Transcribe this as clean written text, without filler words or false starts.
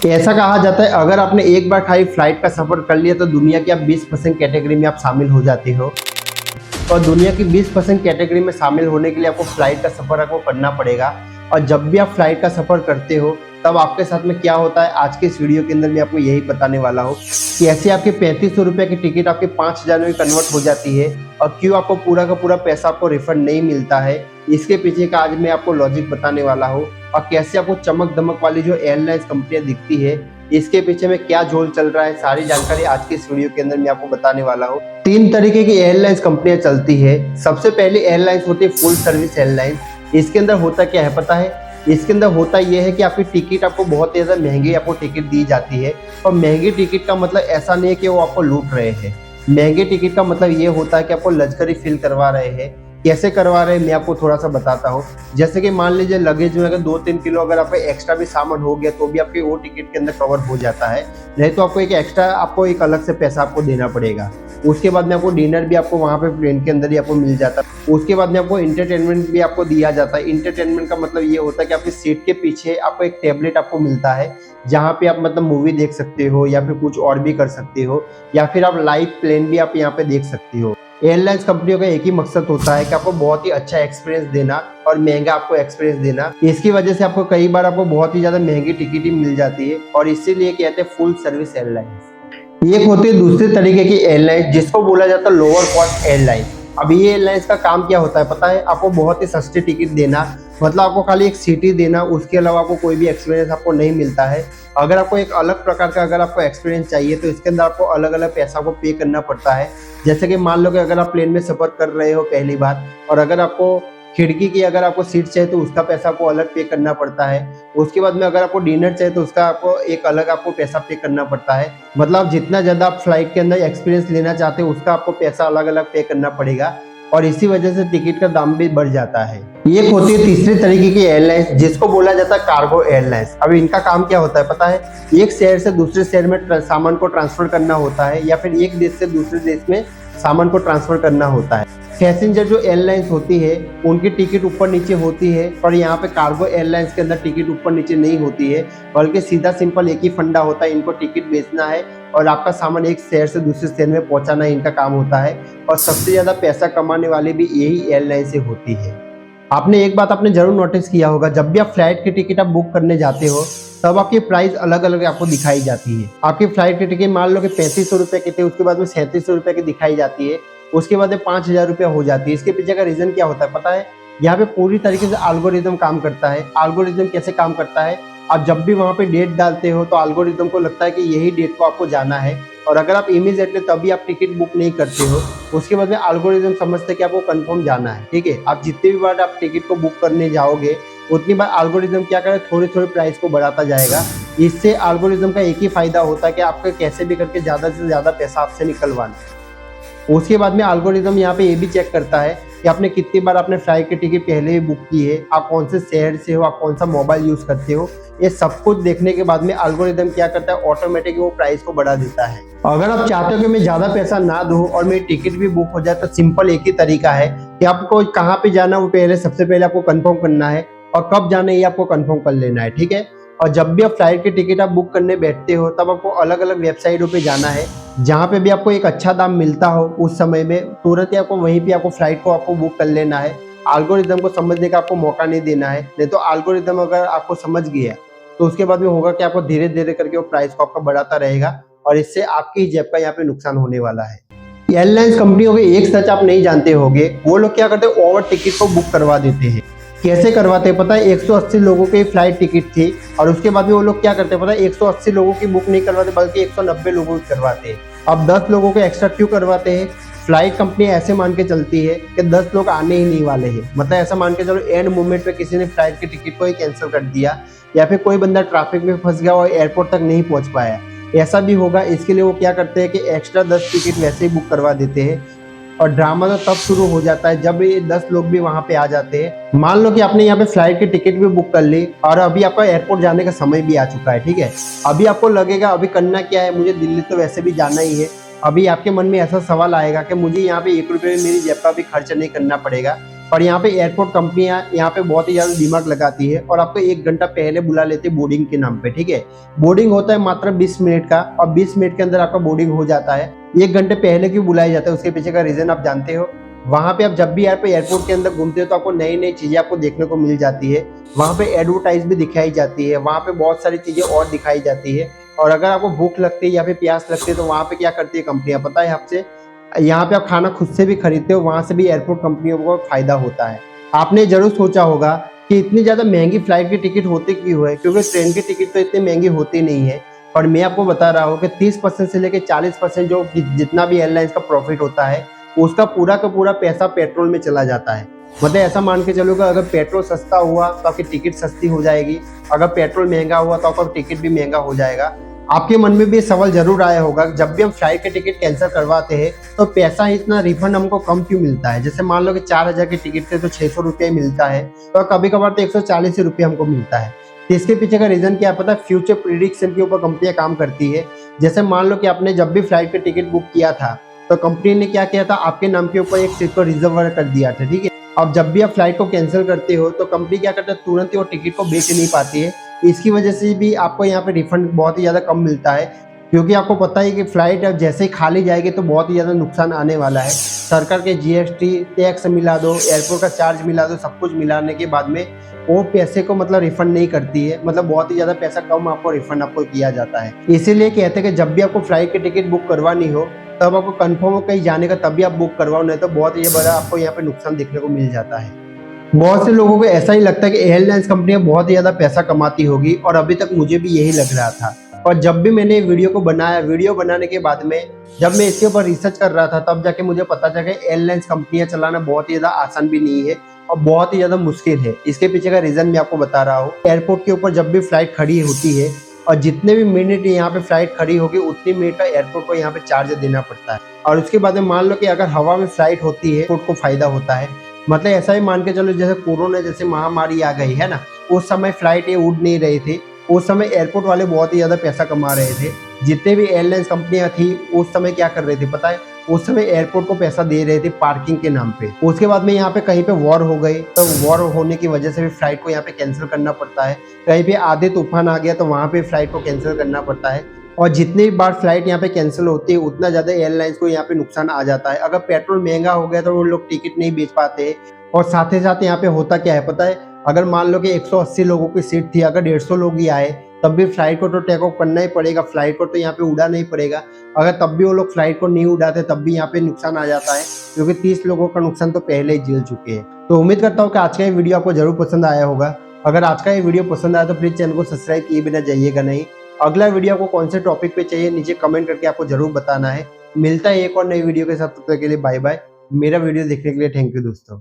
ऐसा कहा जाता है अगर आपने एक बार खाली फ्लाइट का सफर कर लिया तो दुनिया की आप 20% कैटेगरी में आप शामिल हो जाते हो। और दुनिया की 20% कैटेगरी में शामिल होने के लिए आपको फ्लाइट का सफर आपको करना पड़ेगा। और जब भी आप फ्लाइट का सफर करते हो तब आपके साथ में क्या होता है, आज के इस वीडियो के अंदर मैं आपको यही बताने वाला हूँ कि ऐसे आपके 3500 रुपये की टिकट आपके 5000 में कन्वर्ट हो जाती है और क्यों आपको पूरा का पूरा पैसा आपको रिफंड नहीं मिलता है। इसके पीछे का आज मैं आपको लॉजिक बताने वाला हूँ और कैसे आपको चमक दमक वाली जो एयरलाइंस कंपनियां दिखती है इसके पीछे में क्या झोल चल रहा है, सारी जानकारी आज के इस वीडियो के अंदर मैं आपको बताने वाला हूँ। 3 तरीके की एयरलाइंस कंपनियां चलती है। सबसे पहली एयरलाइंस होती है फुल सर्विस एयरलाइंस। इसके अंदर होता क्या है पता है? इसके अंदर होता यह है कि आपकी टिकट आपको बहुत ही ज़्यादा महंगी आपको टिकट दी जाती है। और महंगी टिकट का मतलब ऐसा नहीं है कि वो आपको लूट रहे हैं। महंगे टिकट का मतलब ये होता है कि आपको लग्जरी फील करवा रहे हैं। कैसे करवा रहे हैं मैं आपको थोड़ा सा बताता हूँ। जैसे कि मान लीजिए लगेज में अगर 2-3 किलो अगर आपका एक्स्ट्रा भी सामान हो गया तो भी आपके वो टिकट के अंदर कवर हो जाता है। नहीं तो आपको एक एक्स्ट्रा आपको एक अलग से पैसा आपको देना पड़ेगा। उसके बाद में आपको डिनर भी आपको वहाँ पे प्लेन के अंदर ही आपको मिल जाता है। उसके बाद में आपको इंटरटेनमेंट भी आपको दिया जाता है। इंटरटेनमेंट का मतलब ये होता है कि आपकी सीट के पीछे आपको एक टेबलेट आपको मिलता है जहाँ पे आप मतलब मूवी देख सकते हो या फिर कुछ और भी कर सकते हो या फिर आप लाइव प्लेन भी आप यहाँ पे देख सकते हो। एयरलाइंस कंपनियों का एक ही मकसद होता है कि आपको बहुत ही अच्छा एक्सपीरियंस देना और महंगा आपको एक्सपीरियंस देना। इसकी वजह से आपको कई बार आपको बहुत ही ज्यादा महंगी टिकट ही मिल जाती है और इसीलिए कहते हैं फुल सर्विस एयरलाइंस। एक होती है दूसरे तरीके की एयरलाइंस जिसको बोला जाता है लोअर कॉस्ट एयरलाइन। अब ये एयरलाइंस का काम क्या होता है पता है? आपको बहुत ही सस्ती टिकट देना, मतलब आपको खाली एक सीट ही देना, उसके अलावा आपको कोई भी एक्सपीरियंस आपको नहीं मिलता है। अगर आपको एक अलग प्रकार का अगर आपको एक्सपीरियंस चाहिए तो इसके अंदर आपको अलग अलग पैसा को पे करना पड़ता है। जैसे कि मान लो कि अगर आप प्लेन में सफर कर रहे हो पहली बार और अगर आपको खिड़की की अगर आपको सीट चाहिए तो उसका पैसा आपको अलग पे करना पड़ता है। उसके बाद में अगर आपको डिनर चाहिए तो उसका आपको एक अलग आपको पैसा पे करना पड़ता है। मतलब जितना ज़्यादा आप फ्लाइट के अंदर एक्सपीरियंस लेना चाहते हो उसका आपको पैसा अलग अलग पे करना पड़ेगा और इसी वजह से टिकट का दाम भी बढ़ जाता है। एक होती है तीसरी तरीके की एयरलाइंस जिसको बोला जाता है कार्गो एयरलाइंस। अब इनका काम क्या होता है पता है? एक शहर से दूसरे शहर में सामान को ट्रांसफर करना होता है या फिर एक देश से दूसरे देश में सामान को ट्रांसफर करना होता है। पैसेंजर जो एयरलाइंस होती है उनकी टिकट ऊपर नीचे होती है पर यहाँ पे कार्गो एयरलाइंस के अंदर टिकट ऊपर नीचे नहीं होती है, बल्कि सीधा सिंपल एक ही फंडा होता है। इनको टिकट बेचना है और आपका सामान एक शहर से दूसरे शहर में पहुंचाना इनका काम होता है। और सबसे ज्यादा पैसा कमाने वाली भी यही एयरलाइन से होती है। आपने एक बात आपने जरूर नोटिस किया होगा, जब भी आप फ्लाइट की टिकट आप बुक करने जाते हो तब आपकी प्राइस अलग अलग आपको दिखाई जाती है। आपकी फ्लाइट की टिकट मान लो कि 3500 रुपये की थी, उसके बाद में 3700 रुपये की दिखाई जाती है, उसके बाद में 5000 रुपये हो जाती है। इसके पीछे का रीजन क्या होता है पता है? यहाँ पे पूरी तरीके से एल्गोरिदम काम करता है। एल्गोरिदम कैसे काम करता है? आप जब भी वहाँ पे डेट डालते हो तो एल्गोरिदम को लगता है कि यही डेट को आपको जाना है और अगर आप इमीडिएटली तभी आप टिकट बुक नहीं करते हो उसके बाद में एल्गोरिदम समझते हैं कि आपको कंफर्म जाना है। ठीक है, आप जितनी भी बार आप टिकट को बुक करने जाओगे उतनी बार एल्गोरिदम क्या करे, थोड़ी थोड़ी प्राइस को बढ़ाता जाएगा। इससे एल्गोरिदम का एक ही फायदा होता है कि आपको कैसे भी करके ज़्यादा से ज़्यादा पैसा आपसे निकलवाना है। उसके बाद में एल्गोरिदम यहाँ पे ये भी चेक करता है कि आपने कितनी बार आपने फ्लाइट की टिकट पहले ही बुक की है, आप कौन से शहर से हो, आप कौन सा मोबाइल यूज़ करते हो। ये सब कुछ देखने के बाद में एल्गोरिदम क्या करता है, ऑटोमेटिक वो प्राइस को बढ़ा देता है। अगर आप चाहते हो कि मैं ज़्यादा पैसा ना दूँ और मेरी टिकट भी बुक हो जाए तो सिंपल एक ही तरीका है कि आपको कहाँ पे जाना वो पहले सबसे पहले आपको कंफर्म करना है और कब जाना है ये आपको कंफर्म कर लेना है। ठीक है, और जब भी आप फ्लाइट की टिकट आप बुक करने बैठते हो तब आपको अलग अलग वेबसाइटों पे जाना है जहाँ पे भी आपको एक अच्छा दाम मिलता हो उस समय में तुरंत ही आपको वहीं पे आपको फ्लाइट को आपको बुक कर लेना है। एल्गोरिदम को समझने का आपको मौका नहीं देना है, नहीं तो एल्गोरिदम अगर आपको समझ गया तो उसके बाद में होगा कि आपको धीरे धीरे करके वो प्राइस को आपका बढ़ाता रहेगा और इससे आपकी जेब का यहाँ पे नुकसान होने वाला है। एयरलाइंस कंपनियों के एक सच आप नहीं जानते होंगे, वो लोग क्या करते हैं ओवर टिकट को बुक करवा देते हैं। कैसे करवाते हैं पता है? 180 लोगों की फ्लाइट टिकट थी और उसके बाद में वो लोग क्या करते हैं पता है? 180 लोगों की बुक नहीं करवाते बल्कि 190 लोगों की करवाते हैं। अब 10 लोगों को एक्स्ट्रा क्यों करवाते हैं? फ्लाइट कंपनी ऐसे मान के चलती है कि 10 लोग आने ही नहीं वाले हैं। मतलब ऐसा मान के चलो एंड मोमेंट पे किसी ने फ्लाइट की टिकट को ही कैंसिल कर दिया या फिर कोई बंदा ट्रैफिक में फंस गया और एयरपोर्ट तक नहीं पहुंच पाया, ऐसा भी होगा। इसके लिए वो क्या करते हैं कि एक्स्ट्रा 10 टिकट वैसे ही बुक करवा देते हैं और ड्रामा तो तब शुरू हो जाता है जब ये 10 लोग भी वहां पे आ जाते हैं। मान लो कि आपने यहाँ पे फ्लाइट की टिकट भी बुक कर ली और अभी आपका एयरपोर्ट जाने का समय भी आ चुका है। ठीक है, अभी आपको लगेगा अभी करना क्या है, मुझे दिल्ली तो वैसे भी जाना ही है। अभी आपके मन में ऐसा सवाल आएगा कि मुझे यहाँ पे 1 रुपये में मेरी जेब का भी खर्च नहीं करना पड़ेगा, और यहाँ पे एयरपोर्ट कंपनियां यहाँ पे बहुत ही ज्यादा दिमाग लगाती है और आपको 1 घंटा पहले बुला लेते हैं बोर्डिंग के नाम पे। ठीक है, बोर्डिंग होता है मात्र 20 मिनट का और 20 मिनट के अंदर आपका बोर्डिंग हो जाता है। 1 घंटे पहले क्यों बुलाया जाता है, उसके पीछे का रीजन आप जानते हो। वहां पे आप जब भी यहाँ पे एयरपोर्ट के अंदर घूमते हो तो आपको नई नई चीजें आपको देखने को मिल जाती है। वहां पे एडवर्टाइज भी दिखाई जाती है, वहां पे बहुत सारी चीजें और दिखाई जाती है। और अगर आपको भूख लगती है या फिर प्यास लगती है तो वहां पे क्या करती है कंपनियां, पता है आपसे, यहाँ पे आप खाना खुद से भी खरीदते हो, वहां से भी एयरपोर्ट कंपनियों को फायदा होता है। आपने जरूर सोचा होगा कि इतनी ज्यादा महंगी फ्लाइट की टिकट होती क्यों है, क्योंकि ट्रेन की टिकट तो इतनी महंगी होती नहीं है। और मैं आपको बता रहा हूँ कि 30% से लेकर 40% जो जितना भी एयरलाइंस का प्रॉफिट होता है उसका पूरा का पूरा पैसा पेट्रोल में चला जाता है। मतलब ऐसा मान के चलो कि अगर पेट्रोल सस्ता हुआ तो आपकी टिकट सस्ती हो जाएगी, अगर पेट्रोल महंगा हुआ तो आपका टिकट भी महंगा हो जाएगा। आपके मन में भी ये सवाल जरूर आया होगा, जब भी हम फ्लाइट की टिकट कैंसिल करवाते हैं तो पैसा इतना रिफंड हमको कम क्यों मिलता है। जैसे मान लो कि 4000 की टिकट थे तो 600 रुपये मिलता है, तो कभी कभार तो 140 रुपये हमको मिलता है। तो इसके पीछे का रीजन क्या पता है, फ्यूचर प्रिडिक्शन के ऊपर कंपनियां काम करती है। जैसे मान लो कि आपने जब भी फ्लाइट की टिकट बुक किया था तो कंपनी ने क्या किया था, आपके नाम के ऊपर एक सीट को रिजर्व कर दिया था। ठीक है, अब जब भी आप फ्लाइट को कैंसिल करते हो तो कंपनी क्या करता है, तुरंत ही वो टिकट को बेच नहीं पाती है। इसकी वजह से भी आपको यहाँ पे रिफंड बहुत ही ज़्यादा कम मिलता है, क्योंकि आपको पता है कि फ्लाइट अब जैसे ही खाली जाएगी तो बहुत ही ज़्यादा नुकसान आने वाला है। सरकार के जीएसटी टैक्स मिला दो, एयरपोर्ट का चार्ज मिला दो, सब कुछ मिलाने के बाद में वो पैसे को मतलब रिफंड नहीं करती है, मतलब बहुत ही ज़्यादा पैसा कम आपको रिफंड आपको किया जाता है। इसीलिए कहते हैं कि जब भी आपको फ्लाइट की टिकट बुक करवानी हो तब आपको कंफर्म हो कहीं जाने का तभी आप बुक करवाओ, नहीं तो बहुत ही बड़ा आपको यहाँ पे नुकसान देखने को मिल जाता है। बहुत से लोगों को ऐसा ही लगता है कि एयरलाइंस कंपनियां बहुत ही ज़्यादा पैसा कमाती होगी और अभी तक मुझे भी यही लग रहा था। और जब भी मैंने वीडियो को बनाया, वीडियो बनाने के बाद में जब मैं इसके ऊपर रिसर्च कर रहा था तब जाके मुझे पता चला कि एयरलाइंस कंपनियां चलाना बहुत ही ज़्यादा आसान भी नहीं है और बहुत ही ज़्यादा मुश्किल है। इसके पीछे का रीज़न मैं आपको बता रहा हूँ। एयरपोर्ट के ऊपर जब भी फ्लाइट खड़ी होती है और जितने भी मिनट यहाँ पे फ्लाइट खड़ी होगी उतनी मिनट का एयरपोर्ट को यहाँ पे चार्ज देना पड़ता है। और उसके बाद में मान लो कि अगर हवा में फ्लाइट होती है एयरपोर्ट को फायदा होता है। मतलब ऐसा ही मान के चलो जैसे कोरोना जैसे महामारी आ गई है ना, उस समय फ्लाइट ये उड़ नहीं रही थी, उस समय एयरपोर्ट वाले बहुत ही ज़्यादा पैसा कमा रहे थे। जितने भी एयरलाइंस कंपनियां थी उस समय क्या कर रहे थे पता है, उस समय एयरपोर्ट को पैसा दे रहे थे पार्किंग के नाम पे। उसके बाद में यहाँ पे कहीं पे वॉर हो गई तो वॉर होने की वजह से भी फ्लाइट को यहाँ पे कैंसिल करना पड़ता है। कहीं पे आधे तूफान आ गया तो वहाँ पे फ्लाइट को कैंसिल करना पड़ता है। और जितनी बार फ्लाइट यहाँ पे कैंसिल होती है उतना ज़्यादा एयरलाइंस को यहाँ पे नुकसान आ जाता है। अगर पेट्रोल महंगा हो गया तो वो लोग टिकट नहीं बेच पाते। और साथ ही साथ यहाँ पे होता क्या है पता है, अगर मान लो कि 180 लोगों की सीट थी, अगर 150 लोग ही आए तब भी फ्लाइट को तो टेक ऑफ करना ही पड़ेगा, फ्लाइट को तो यहाँ पे उड़ा नहीं पड़ेगा। अगर तब भी वो लोग फ्लाइट को नहीं उड़ाते तब भी यहाँ पे नुकसान आ जाता है, क्योंकि 30 लोगों का नुकसान तो पहले ही झेल चुके हैं। तो उम्मीद करता हूँ कि आज का ये वीडियो आपको जरूर पसंद आया होगा। अगर आज का ये वीडियो पसंद आया तो प्लीज चैनल को सब्सक्राइब किए बिना जाइएगा नहीं। अगला वीडियो आपको कौन से टॉपिक पे चाहिए नीचे कमेंट करके आपको जरूर बताना है। मिलता है एक और नई वीडियो के साथ, तब तक के लिए बाय बाय। मेरा वीडियो देखने के लिए थैंक यू दोस्तों।